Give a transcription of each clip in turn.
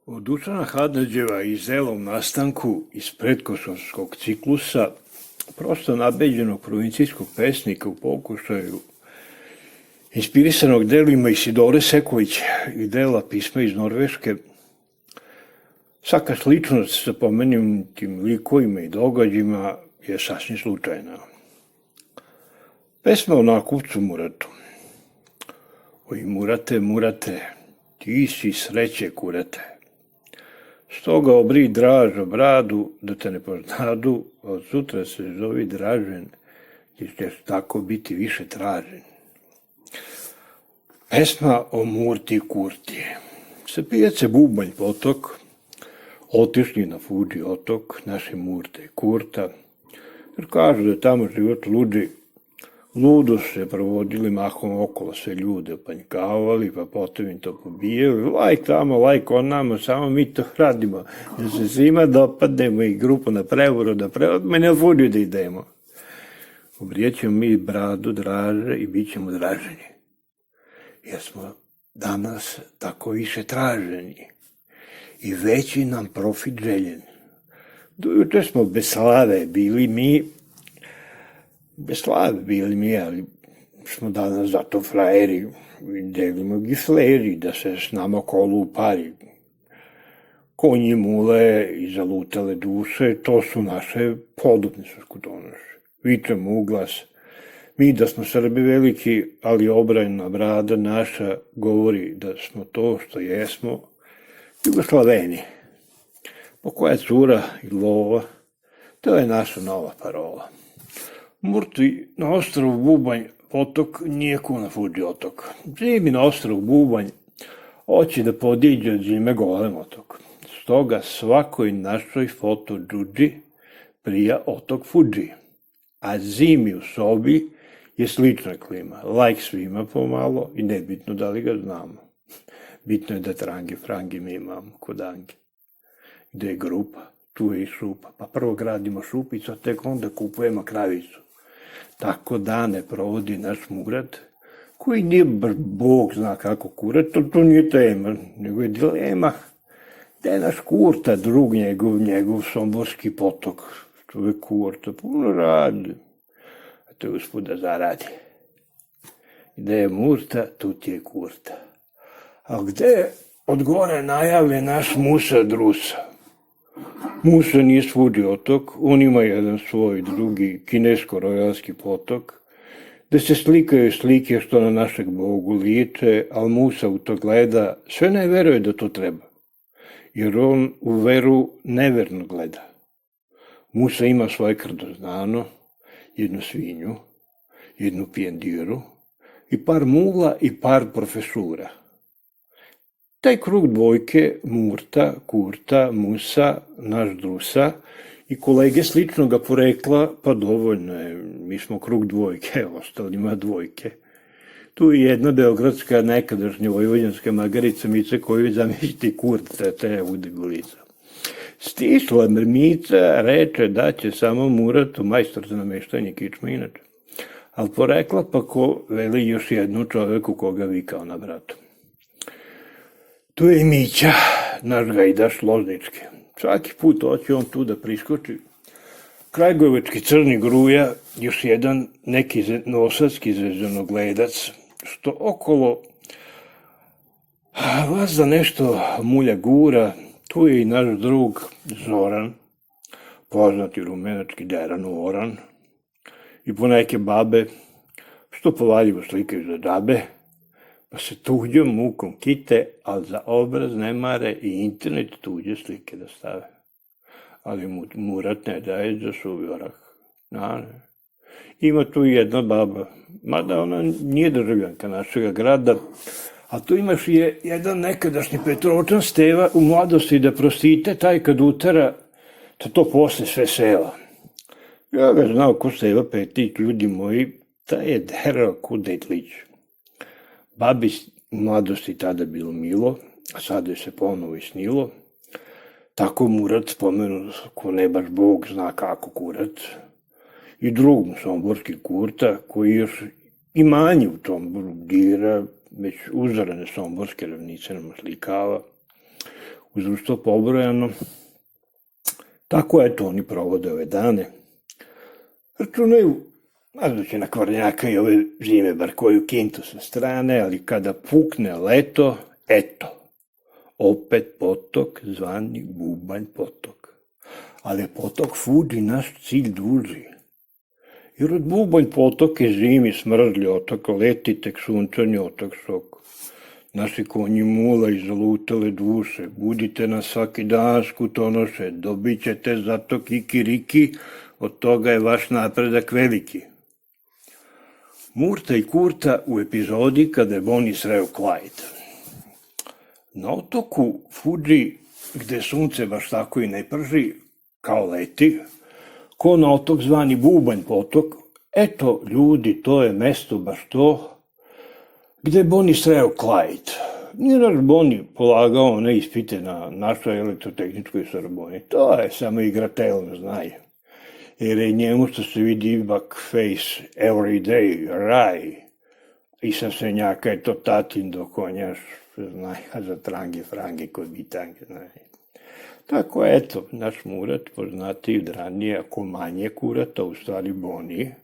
Od Dušana Hadlađeva i Zelom nastanku iz predkosovskog ciklusa, prosto nabeđenog provincijskog pesnika u pokušaju, inspirisanog delima Isidore Sekulić i dela pisma iz Norveške, svaka sličnost sa pomenutim likovima i događajima je sasvim slučajna. Pesma o nakupcu Muratu. Oj Murate, Murate, ti si sreće kurate. Stoga obri dražo bradu, da te ne poznadu, a od sutra se zovi Dražen, jer ćeš tako biti više tražen. Pesma o Murti Kurti. Sa pijace Bubanj potok, otišli na Fuji otok, naše Murte Kurta, jer kažu da je tamo život luđi. Ludo se provodili mahom okolo, sve ljude opanjkavali, pa potom im to pobijali. Lajk tamo, lajk on nama, samo mi to radimo. Da se svima dopadnemo i grupu na prevoru, me ne Fuji da idemo. Obrijećemo mi bradu draže i bit ćemo draženi. Jer smo danas tako više traženi. I veći nam profit željen. Dojuče smo bez slave bili mi, ali smo danas zato frajeri, delimo gifleri, da se s nama kolu upari. Konji mule i zalutale duše, to su naše podobne srskodonoše. Vičemo u glas, mi da smo Srbi veliki, ali obrajna brada naša govori da smo to što jesmo, Jugoslaveni. Po koja cura i lova, to je naša nova parola. Murti na ostrvu Bubanj otok nije ko na Fuji otok. Zimi na ostrvu Bubanj hoće da podiđe od zime golem otok. Stoga svakoj našoj foto džudži prija otok Fuji. A zimi u sobi je slična klima. Lajk svima pomalo i nebitno da li ga znamo. Bitno je da trange frange mi imamo kod Ange. Gde je grupa, tu je i šupa. Pa prvo gradimo šupicu, a tek onda kupujemo kravicu. Tako dane provodi naš Murat, koji nije baš Bog zna kako kurat, to nije tema, nego je dilema. Gde je naš Kurta, drug njegov somborski potok, čovek Kurta, puno radi, a to je usput da zaradi. Gde je Murta, tu ti je Kurta. A gde je od gore najavljen naš Musa Drusa? Musa nije Fuji otok, on ima jedan svoj drugi kinesko-rojalski potok, gde se slikaju slike što na našeg Bogu liče, ali Musa u to gleda, sve ne veruje da to treba, jer on u veru neverno gleda. Musa ima svoje krdoznano, jednu svinju, jednu pijendiru, i par mula i par profesura. Taj krug dvojke, Murta, Kurta, Musa, naš Drusa i kolege sličnoga porekla, pa dovoljno je, mi smo krug dvojke, ostalima dvojke. Tu je jedna beogradska, nekadašnja vojvođanska magarica Mica koju zamisliti Kurta, te udegolica. Stisla mrmica reče da će samo Muratu, majstor za nameštanje kičma inače, ali porekla pa ko veli još jednu čoveku koga vikao na bratu. Tu je i Mića, naš gajdaš Loznički. Svaki put hoće on tu da priskoči. Kragujevački Crni Gruja, još jedan neki nosadski zvezdonogledac, što okolo vas za nešto mulja gura. Tu je i naš drug Zoran, poznati rumenački Deran Oran, i po neke babe, što povaljivo slikaju za dabe, pa se tuđom mukom kite, ali za obraz ne mare i internet tuđe slike da stave. Ali Murat ne daje za suvi orah. Ima tu jedna baba, mada ona nije državljanka našega grada, a tu imaš jedan nekadašnji Petrovčan Steva u mladosti da prostite, taj kad utara, da to posle sve sela. Ja ga znao ko Steva Petić, ljudi moji, taj je derao Kudetlić. Babi u mladosti tada bilo milo, a sada je se ponovo i snilo. Tako Murat spomenu, ko ne baš Bog zna kako kurat. I drug somborski Kurta, koji još i manji u Somboru dira, već uzorane somborske ravnice nam slikava. uz društvo pobrojano. Tako eto oni provode ove dane. Računaju, možda će na Kvarnjaka i ove zime bar koju kintu sa strane, ali kada pukne leto, eto, opet potok zvani Bubanj potok. Ali je potok Fuji naš cilj duži. Jer od Bubanj potoke zimi smrzli otok, leti tek sunčani otok sok. Naši konji mula i zalutale duše, budite nas svaki dan skutonoše, dobit ćete zato kikiriki, od toga je vaš napredak veliki. Murta i Kurta u epizodi kada je Bonnie sreo Clyde. Na otoku Fuji, gde sunce baš tako i ne prži, kao leti, ko na otok zvani Bubanj potok, eto ljudi, to je mesto baš to, gde je Bonnie sreo Clyde. Nije naš Bonnie polagao one ispite na našoj elektrotehničkoj Sorboni. To je samo igratelno, znaj. Jer je njemu što se vidi back face every day, raj. I sa Senjaka je to tatin do konjaš, znaj, a za trange, frange, kod bitange, znaj. Tako eto, naš Murat, poznatiji od ranije, ako manje kurata, u stvari Bonnie,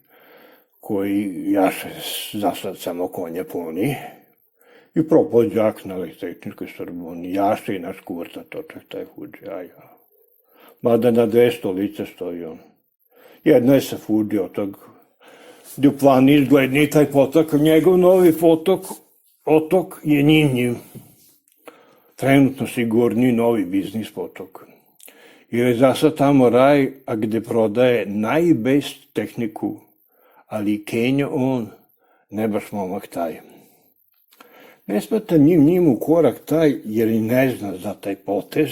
koji jaše za sad samo konja poni, i propao đak na elektrotehničkoj Sorboni, jaše i naš Kurta, točak taj Fuji, aja. Mada na 200 lice stoji on. Jedno je sa Fuji otok, gdje u plani izgledniji taj potok, njegov novi otok je Njinjiv. Trenutno sigurniji novi biznis potok. Jer je zasad tamo raj, a gde prodaje najbest tehniku, ali Kenjo on, ne baš momak taj. Ne smeta njim u korak taj, jer i ne zna za taj potez,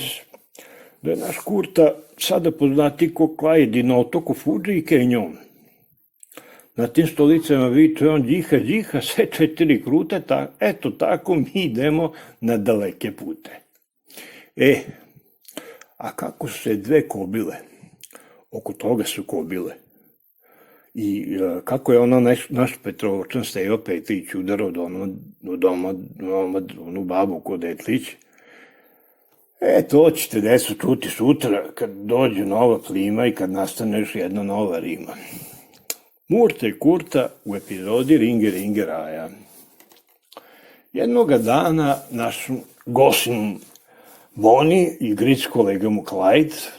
da je naš Kurta sada poznati ko Clyde na otoku Fuji i Kenjon. Na tim stolicama viče on džiha, sve 4 krute, eto tako mi idemo na daleke pute. A kako su se 2 kobile, oko toga su kobile, i kako je naš Petrovačan Stevo Petrić udarao onu babu kod Etlić, to ćete deco čuti sutra kad dođe nova plima i kad nastane još jedna nova rima. Murta i Kurta u epizodi Ringe raja. Jednoga dana naš gosin Bonnie i Gric kolega mu Clyde,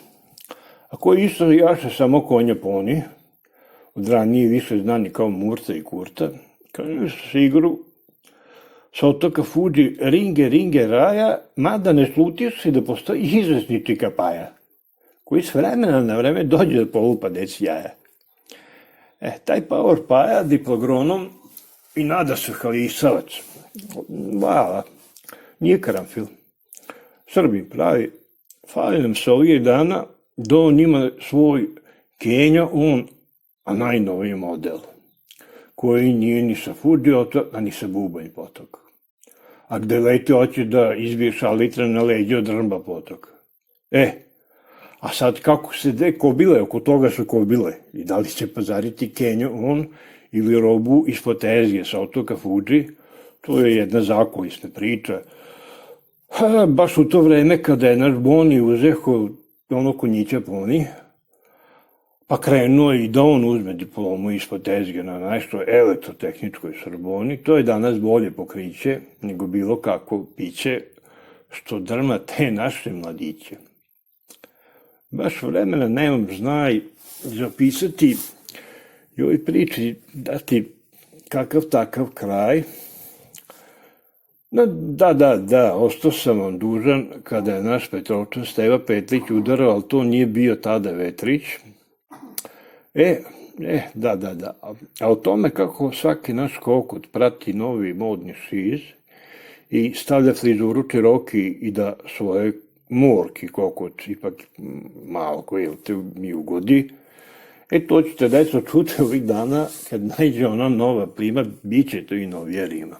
a koji isto jaše samo konja poni, od ranije više znani kao Murta i Kurta, kažu se igru sa otoka Fuji Ringe raja, mada ne slutio se da postoji izvesni čikapaja, koji s vremena na vreme dođe da polupa deci jaja. Taj Power Paja, diplogronom i nada se halisavac. Vala, nije karanfil. Srbi pravi, fali nam se ovih dana da on ima svoj Kenjo on, a najnoviji model, koji nije ni sa Fuji otok, a ni sa Bubanj potok. A gde leti hoće da izbije šalitra na leđe od Drmba potok. A sad kako se 2 kobile, oko toga su kobile, i da li će pazariti Kenjo on ili robu ispod tezge sa otoka Fuji, to je jedna zakulisna priča. Baš u to vreme kada je naš Bonnie uzeo ono konjića poni, pa krenuo i da on uzme diplomu ispod tezge na nešto elektrotehničkoj Sorboni, to je danas bolje pokriće nego bilo kako piće što drma te naše mladiće. Baš vremena nemam znaj zapisati i ovoj priči dati kakav takav kraj. Da, ostao sam vam dužan kada je naš Petrovčan Steva Petlić udarao, ali to nije bio tada Vetrić. Da. A o tome kako svaki naš kokot prati novi modni šiz i stavlja frizuru Cherokee i da svoje morki kokot ipak malo koji te mi ugodi, to ćete deco čuti ovih dana kad najde ona nova plima, bit će to i novija rima.